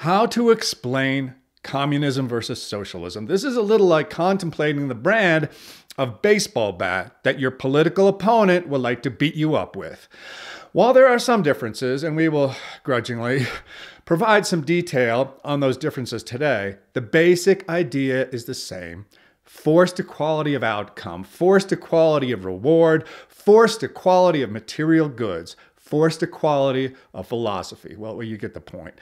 How to explain communism versus socialism. This is a little like contemplating the brand of baseball bat that your political opponent would like to beat you up with. While there are some differences, and we will grudgingly provide some detail on those differences today, the basic idea is the same. Forced equality of outcome, forced equality of reward, forced equality of material goods, forced equality of philosophy. Well, you get the point.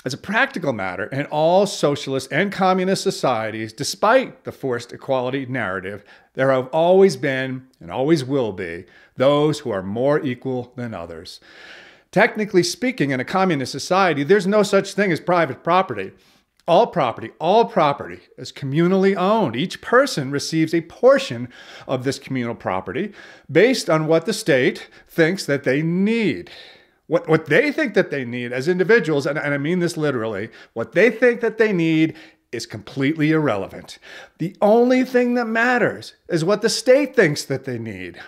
As a practical matter, in all socialist and communist societies, despite the forced equality narrative, there have always been, and always will be, those who are more equal than others. Technically speaking, in a communist society, there's no such thing as private property. All property is communally owned. Each person receives a portion of this communal property based on what the state thinks that they need. What they think that they need as individuals, and I mean this literally, what they think that they need is completely irrelevant. The only thing that matters is what the state thinks that they need.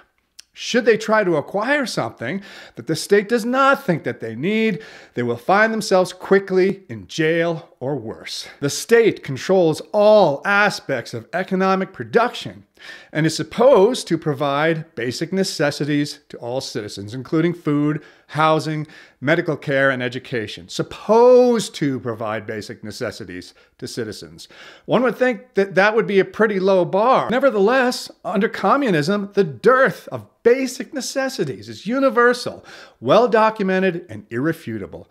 Should they try to acquire something that the state does not think that they need, they will find themselves quickly in jail or worse. The state controls all aspects of economic production and is supposed to provide basic necessities to all citizens, including food, housing, medical care, and education. Supposed to provide basic necessities to citizens. One would think that that would be a pretty low bar. Nevertheless, under communism, the dearth of basic necessities is universal, well-documented, and irrefutable.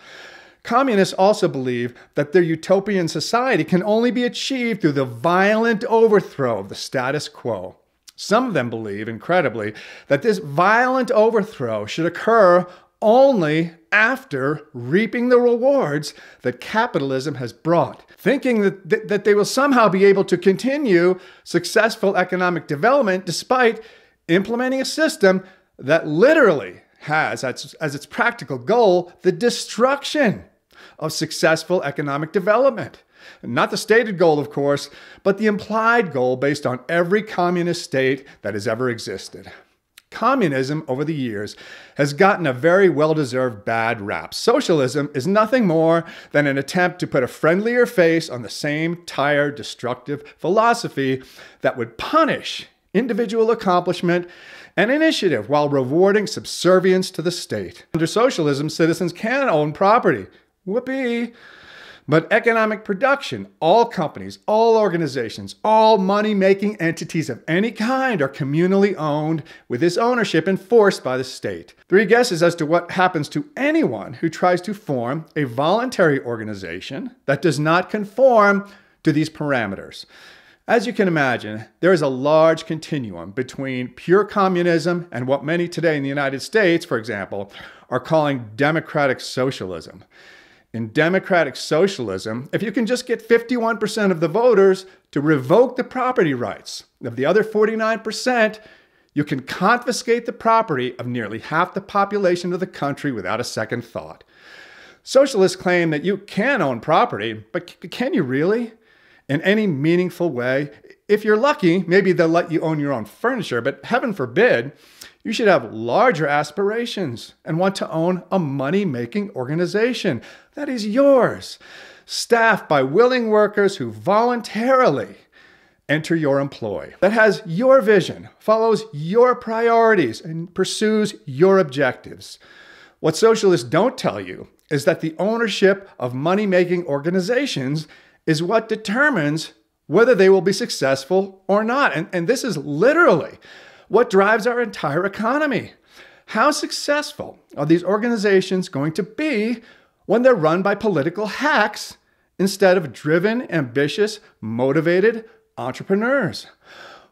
Communists also believe that their utopian society can only be achieved through the violent overthrow of the status quo. Some of them believe, incredibly, that this violent overthrow should occur only after reaping the rewards that capitalism has brought, thinking that they will somehow be able to continue successful economic development despite implementing a system that literally has as its practical goal the destruction of successful economic development. Not the stated goal, of course, but the implied goal based on every communist state that has ever existed. Communism, over the years, has gotten a very well-deserved bad rap. Socialism is nothing more than an attempt to put a friendlier face on the same tired, destructive philosophy that would punish individual accomplishment and initiative while rewarding subservience to the state. Under socialism, citizens can own property. Whoopee! But economic production, all companies, all organizations, all money-making entities of any kind are communally owned, with this ownership enforced by the state. 3 guesses as to what happens to anyone who tries to form a voluntary organization that does not conform to these parameters. As you can imagine, there is a large continuum between pure communism and what many today in the United States, for example, are calling democratic socialism. In democratic socialism, if you can just get 51% of the voters to revoke the property rights of the other 49%, you can confiscate the property of nearly half the population of the country without a second thought. Socialists claim that you can own property, but can you really? In any meaningful way? If you're lucky, maybe they'll let you own your own furniture, but heaven forbid, you should have larger aspirations and want to own a money-making organization that is yours, staffed by willing workers who voluntarily enter your employ, that has your vision, follows your priorities, and pursues your objectives. What socialists don't tell you is that the ownership of money-making organizations is what determines whether they will be successful or not. And this is literally what drives our entire economy. How successful are these organizations going to be when they're run by political hacks instead of driven, ambitious, motivated entrepreneurs?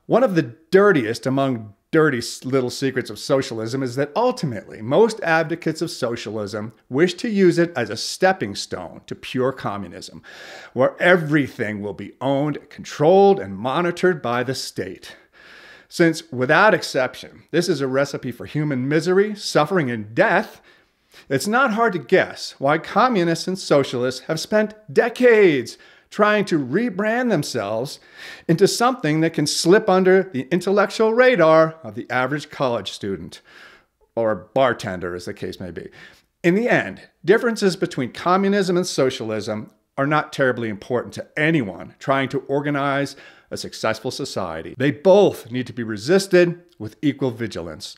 One of the dirtiest among dirty little secrets of socialism is that ultimately most advocates of socialism wish to use it as a stepping stone to pure communism, where everything will be owned, controlled, and monitored by the state. Since, without exception, this is a recipe for human misery, suffering, and death, it's not hard to guess why communists and socialists have spent decades trying to rebrand themselves into something that can slip under the intellectual radar of the average college student, or bartender, as the case may be. In the end, differences between communism and socialism are not terribly important to anyone trying to organize a successful society. They both need to be resisted with equal vigilance,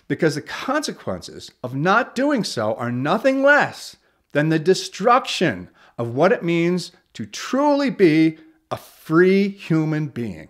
because the consequences of not doing so are nothing less than the destruction of what it means to truly be a free human being.